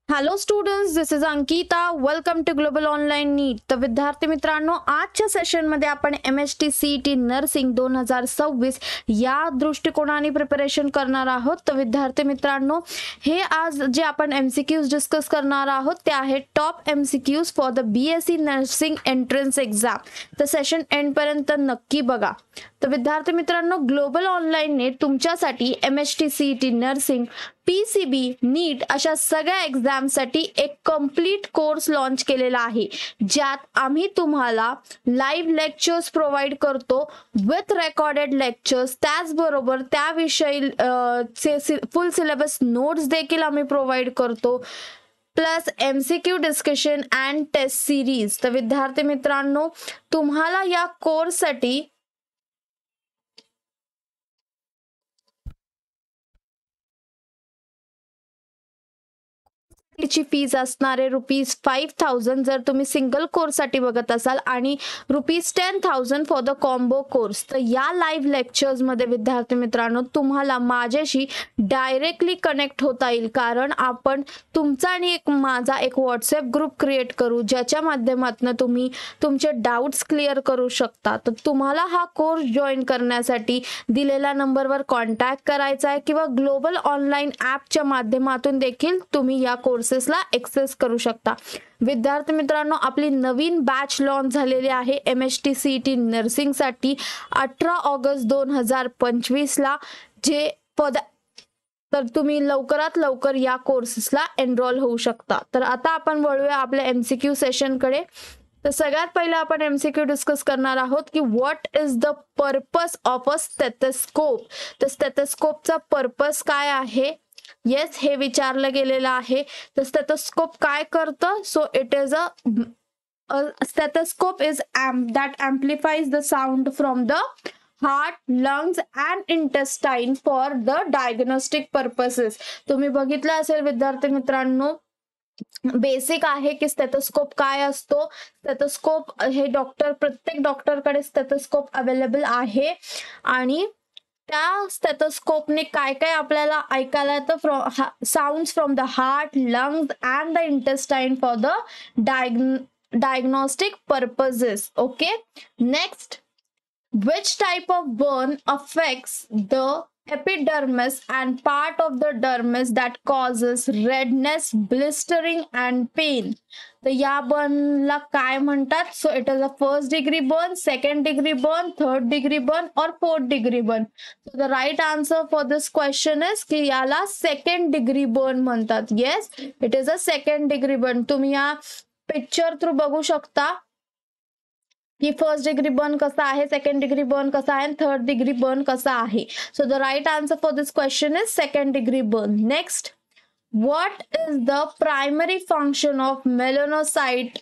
Hello students, this is Ankita. Welcome to global online NEET. तर विद्यार्थी मित्रांनो, आजच्या सेशनमध्ये आपण MHT-CET नर्सिंग 2026 या दृष्टिकोनाने प्रिपरेशन करणार आहोत. तर विद्यार्थी मित्रांनो, हे आज जे आपण MCQs डिस्कस करणार आहोत ते आहेत top MCQs for the BSc nursing entrance exam. तर सेशन एंडपर्यंत नक्की बघा. तर विद्यार्थी मित्रांनो, ग्लोबल ऑनलाईनने तुमच्यासाठी MHT-CET नर्सिंग, PCB, नीट अशा सगळ्या एक्झामसाठी एक कंप्लीट कोर्स लॉन्च केलेला आहे, ज्यात आम्ही तुम्हाला लाईव्ह लेक्चर्स प्रोव्हाइड करतो विथ रेकॉर्डेड लेक्चर्स. त्याचबरोबर त्याविषयी फुल सिलेबस नोट्स देखील आम्ही प्रोव्हाइड करतो, plus MCQ discussion and test series. तर विद्यार्थी मित्रांनो, तुम्हाला या कोर्ससाठी ची फीज असणारे ₹5,000 जर तुम्ही सिंगल कोर्स साठी बघत असाल आणि ₹10,000 फॉर द कॉम्बो कोर्स. तर या लाईव्ह लेक्चर्स मध्ये विद्यार्थी मित्रांनो तुम्हाला माझ्याशी डायरेक्टली कनेक्ट होता येईल, कारण आपण तुमचा आणि माझा एक व्हॉट्सअप ग्रुप क्रिएट करू, ज्याच्या माध्यमातून तुम्ही तुमचे डाउट्स क्लिअर करू शकता. तर तुम्हाला हा कोर्स जॉईन करण्यासाठी दिलेल्या नंबरवर कॉन्टॅक्ट करायचा आहे किंवा ग्लोबल ऑनलाईन ॲपच्या माध्यमातून देखील तुम्ही या कोर्सेसला एक्सेस करू शकता. विद्यार्थी मित्रांनो, आपली नवीन बॅच लॉन्च झालेली आहे MHT-CET नर्सिंग साठी 18 ऑगस्ट 2025 ला, जे तर तुम्ही लवकरात लवकर या कोर्सेसला एनरोल होऊ शकता. तर आता आपण वळूया आपल्या MCQ सेशनकडे. तर सगळ्यात पहिलं आपण MCQ डिस्कस करणार आहोत की what is the purpose of a stethoscope. तर स्टेथोस्कोपचा पर्पस काय आहे, येस हे विचारलं गेलेलं आहे. तर स्टेथोस्कोप काय करतं? So it is a stethoscope is that amplifies the sound from the heart, lungs and intestine for the diagnostic purposes. तुम्ही बघितलं असेल विद्यार्थी मित्रांनो, बेसिक आहे की स्टेथोस्कोप काय असतो. स्टेथोस्कोप हे प्रत्येक डॉक्टरकडे स्टेथोस्कोप अवेलेबल आहे आणि त्या स्टेथोस्कोपने काय काय आपल्याला ऐकायला येतं, sounds from the heart, lungs and the intestine for the diagnostic purposes. Okay, next, which type of burn affects the epidermis and part of the dermis that causes redness, blistering and pain. तर या बर्नला काय म्हणतात? So it is a first degree burn, second degree burn, third degree burn और fourth degree burn. So the right answer for this question is की याला second degree burn म्हणतात. Yes, it is a second degree burn. तुम्ही या picture through बघू शकता की first degree burn कसा आहे, सेकंड डिग्री बर्न कसा आहे, थर्ड डिग्री बर्न कसा आहे. So the right answer for this question is second degree burn. Next, what is the primary function of melanocyte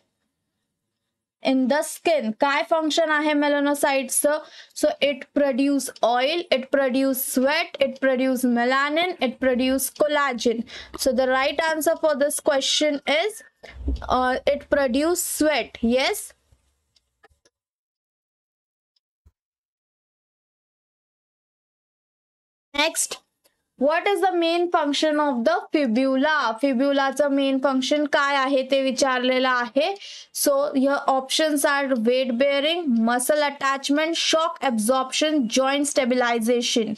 in the skin? काय function आहे melanocyteचं? So it produce oil, it produce sweat, it produce melanin, it produce collagen. So the right answer for this question is it produce sweat. Yes. Next, what is the main function of the fibula? फिब्युलाचं main function काय आहे ते विचारलेलं आहे. So here options are weight bearing, muscle attachment, shock absorption, joint stabilization.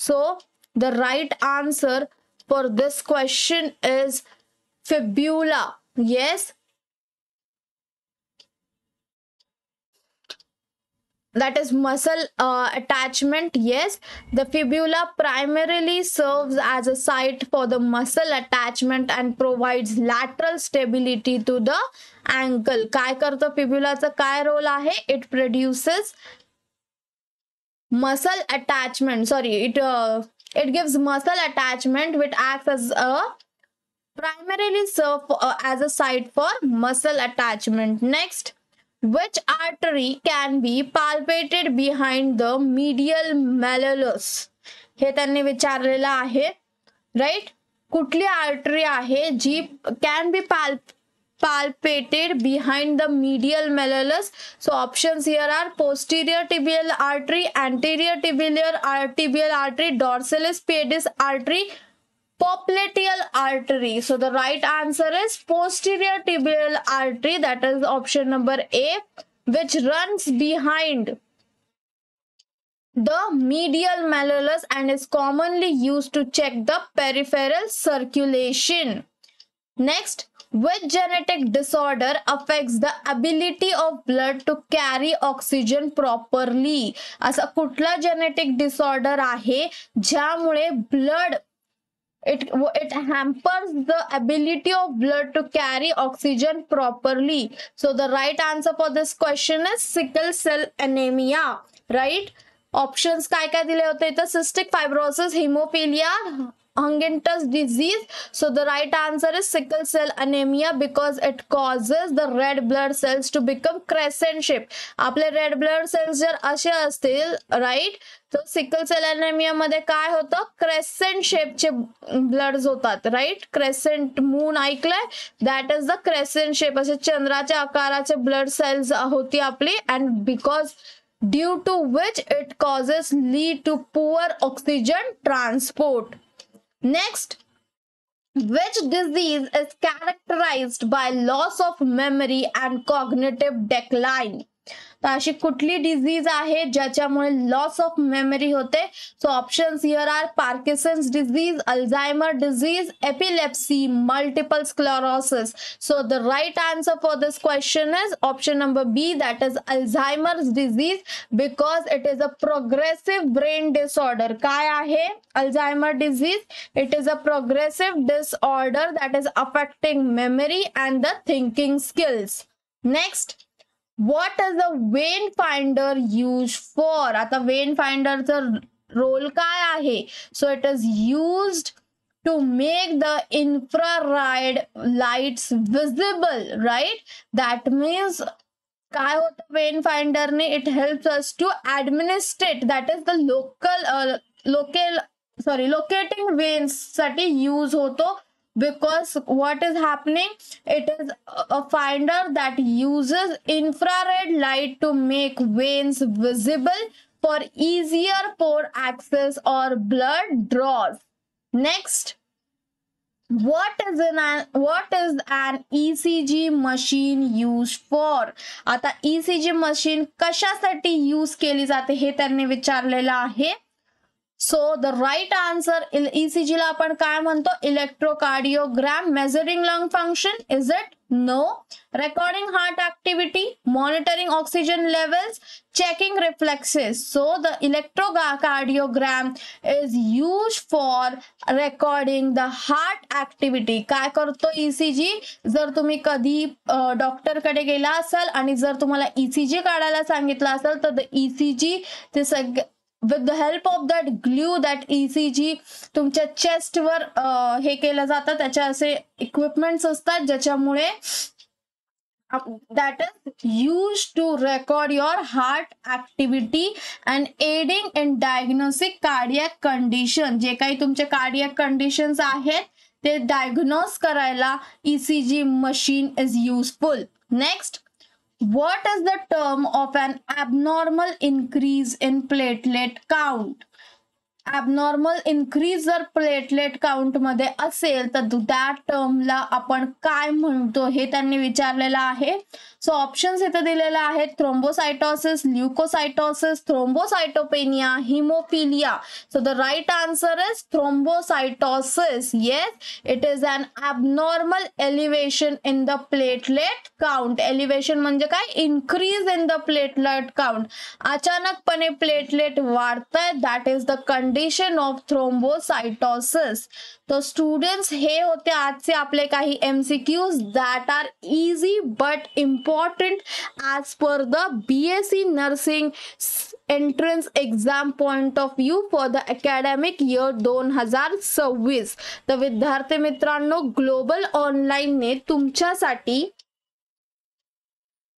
So the right answer for this question is fibula. Yes, that is muscle attachment. Yes, the fibula primarily serves as a site for the muscle attachment and provides lateral stability to the ankle. काय करतो फिब्युलाचा काय role आहे? It produces muscle attachment, sorry, it gives muscle attachment which acts as a primarily serve as a site for muscle attachment. Next, which artery can be palpated behind the medial malleolus? हे त्यांनी विचारलेलं आहे. Right, कुठली artery आहे जी can be palpated behind the medial malleolus? So options here are posterior tibial artery, anterior tibial artery, dorsalis pedis artery, popliteal artery. So the right answer is posterior tibial artery, that is option number A, which runs behind the medial malleolus and is commonly used to check the peripheral circulation. Next, which genetic disorder affects the ability of blood to carry oxygen properly? असा कुठला genetic disorder आहे ज्यामुळे blood it hampers the ability of blood to carry oxygen properly? So the right answer for this question is sickle cell anemia, right? Options काय काय दिले होते इथं? cystic fibrosis, hemophilia, Huntington's disease. So the right answer is sickle cell anemia because it causes the red blood cells to become crescent shape. आपले red blood cells जर असे असतील, right, तर सिकल सेल अनेमिया मध्ये काय होतं? Crescent शेपचे bloods होतात, राईट. क्रेसेंट मून ऐकलंय? That is the crescent shape, असे चंद्राच्या आकाराचे ब्लड सेल्स होती आपली, and because due to which it causes lead to poor oxygen transport. Next, which disease is characterized by loss of memory and cognitive decline? तर अशी कुठली disease आहे ज्याच्यामुळे लॉस ऑफ मेमरी होते? So options here are Parkinson's disease, Alzheimer disease, epilepsy, multiple sclerosis. So the right answer for this question is option number B, that is Alzheimer's disease, because it is a progressive brain disorder. काय आहे Alzheimer disease? It is a progressive disorder that is affecting memory and the thinking skills. Next, what is the vein finder used for? आता vein finder चा role काय आहे? So it is used to make the infrared lights visible, right? That means काय होतं vein finder ने? It helps us to administrate, that is the locating veins साठी use होतो. Because what is happening? It is a finder that uses infrared light to make veins visible for easier pore access or blood draws. Next, what is an ECG machine used for? आता ECG machine कशासाठी use केली जाते हे त्यांनी विचारलेलं आहे. So the right answer, ECG ला आपण काय म्हणतो? Electrocardiogram. Measuring lung function, is it? No. Recording heart activity, monitoring oxygen levels, checking reflexes. So the electrocardiogram is use for recording the heart activity. काय करतो ECG? जर तुम्ही कधी डॉक्टरकडे गेला असाल आणि जर तुम्हाला ECG काढायला सांगितलं असेल तर द ECG ते with the help of that glue, that ECG तुमच्या चेस्ट वर हे केलं जातं, त्याच्या असे इक्विपमेंट्स असतात ज्याच्यामुळे that is used to record your heart activity and aiding in diagnosing cardiac condition. जे काही तुमचे cardiac conditions आहेत ते diagnose करायला ECG machine is useful. Next, what is the term of an abnormal increase in platelet count? Abnormal increase जर platelet count मध्ये असेल तर त्या टर्मला आपण काय म्हणतो हे त्यांनी विचारलेलं आहे. सो ऑप्शन्स इथे दिलेले आहेत: thrombocytosis, leukocytosis, thrombocytopenia, haemophilia. So the right answer is thrombocytosis. Yes, it is an abnormal elevation in the platelet count. Elevation म्हणजे काय? Increase in the platelet count. अचानकपणे प्लेटलेट वाढतंय, that is the condition of thrombocytosis. तो students, हे होते आजचे आपले काही MCQs that are easy but important as per the BSc nursing entrance exam point of view for the academic year 2026. तर विद्यार्थी मित्रांनो, ग्लोबल ऑनलाईनने तुमच्यासाठी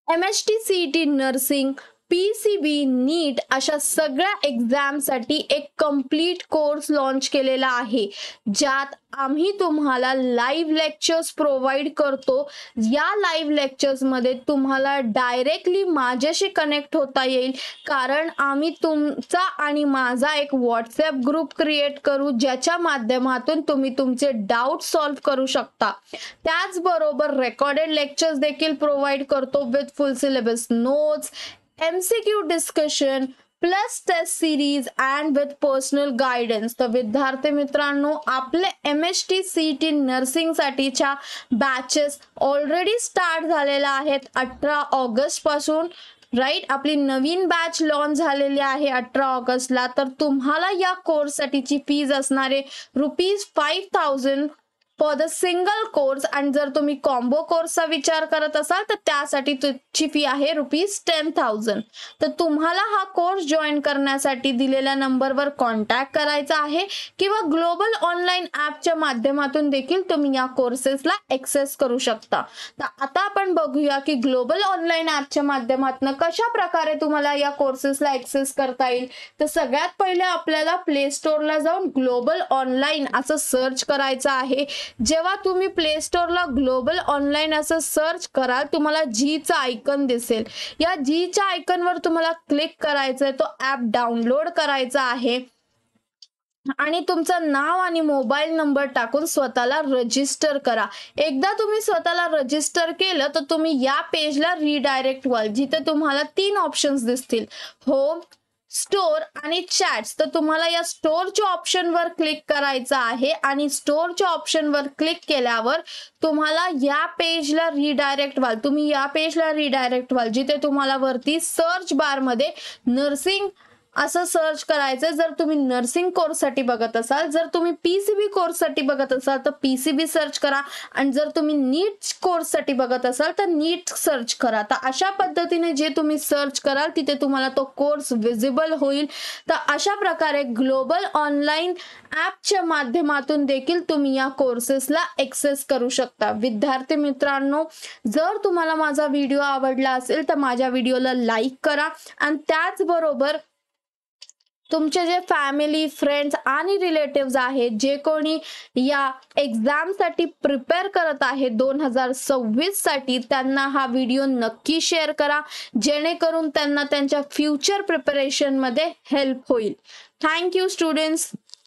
MHT CET नर्सिंग, PCB, नीट अशा सगळ्या एक्झामसाठी एक कंप्लीट कोर्स लॉन्च केलेला आहे, ज्यात आम्ही तुम्हाला लाईव्ह लेक्चर्स प्रोव्हाइड करतो. या लाईव्ह लेक्चर्समध्ये तुम्हाला डायरेक्टली माझ्याशी कनेक्ट होता येईल, कारण आम्ही तुमचा आणि माझा एक व्हॉट्सॲप ग्रुप क्रिएट करू, ज्याच्या माध्यमातून तुम्ही तुमचे डाऊट सॉल्व्ह करू शकता. त्याचबरोबर रेकॉर्डेड लेक्चर्स देखील प्रोव्हाइड करतो with full syllabus notes, MCQ discussion plus test series and with personal guidance. तर विद्यार्थी मित्रांनो, आपले MST CET नर्सिंगसाठीच्या बॅचेस ऑलरेडी स्टार्ट झालेल्या आहेत 18 ऑगस्ट पासून. राईट, आपली नवीन बॅच लॉन्च झालेली आहे 18 ऑगस्टला. तर तुम्हाला या कोर्ससाठीची फीज असणारे ₹5,000 फॉर द सिंगल कोर्स, आणि जर तुम्ही कॉम्बो कोर्सचा विचार करत असाल तर त्यासाठी तुमची फी आहे ₹10,000. तर तुम्हाला हा कोर्स जॉईन करण्यासाठी दिलेल्या नंबरवर कॉन्टॅक्ट करायचा आहे, किंवा ग्लोबल ऑनलाईन ॲपच्या माध्यमातून देखील तुम्ही या कोर्सेसला ॲक्सेस करू शकता. तर आता आपण बघूया की ग्लोबल ऑनलाईन ॲपच्या माध्यमातून कशा प्रकारे तुम्हाला या कोर्सेसला ॲक्सेस करता येईल. तर सगळ्यात पहिले आपल्याला प्ले स्टोअरला जाऊन ग्लोबल ऑनलाईन असं सर्च करायचं आहे. जेव्हा तुम्ही प्ले स्टोअरला ग्लोबल ऑनलाईन असं सर्च कराल, तुम्हाला Gचा आयकॉन दिसेल. या Gच्या आयकॉनवर तुम्हाला क्लिक करायचं आहे, तो ॲप डाउनलोड करायचा आहे आणि तुमचं नाव आणि मोबाईल नंबर टाकून स्वतःला रजिस्टर करा. एकदा तुम्ही स्वतःला रजिस्टर केलं तर तुम्ही या पेजला रिडायरेक्ट व्हाल, जिथे तुम्हाला 3 ऑप्शन्स दिसतील, होम, स्टोर आणि चॅट्स. तर तुम्हाला या स्टोरच्या ऑप्शनवर क्लिक करायचं आहे, आणि स्टोरच्या ऑप्शनवर क्लिक केल्यावर तुम्हाला या पेजला रिडायरेक्ट व्हाल. तुम्ही या पेजला रिडायरेक्ट व्हाल, जिथे तुम्हाला वरती सर्च बारमध्ये नर्सिंग असं सर्च करायचं. जर तुम्ही नर्सिंग कोर्ससाठी बघत असाल, जर तुम्ही PCB कोर्ससाठी बघत असाल तर PCB सर्च करा, आणि जर तुम्ही नीट कोर्ससाठी बघत असाल तर नीट सर्च करा. तर अशा पद्धतीने जे तुम्ही सर्च कराल तिथे तुम्हाला तो कोर्स विजिबल होईल. तर अशा प्रकारे ग्लोबल ऑनलाईन ॲपच्या माध्यमातून देखील तुम्ही या कोर्सेसला ॲक्सेस करू शकता. विद्यार्थी मित्रांनो, जर तुम्हाला माझा व्हिडिओ आवडला असेल तर माझ्या व्हिडिओला लाईक करा, आणि त्याचबरोबर तुमचे जे फॅमिली, फ्रेंड्स आणि रिलेटिव्स आहेत, जे कोणी या एक्झामसाठी प्रिपेअर करत आहे 2026 साठी, त्यांना हा व्हिडिओ नक्की शेअर करा, जेणेकरून त्यांना त्यांच्या फ्युचर प्रिपरेशनमध्ये हेल्प होईल. Thank you students.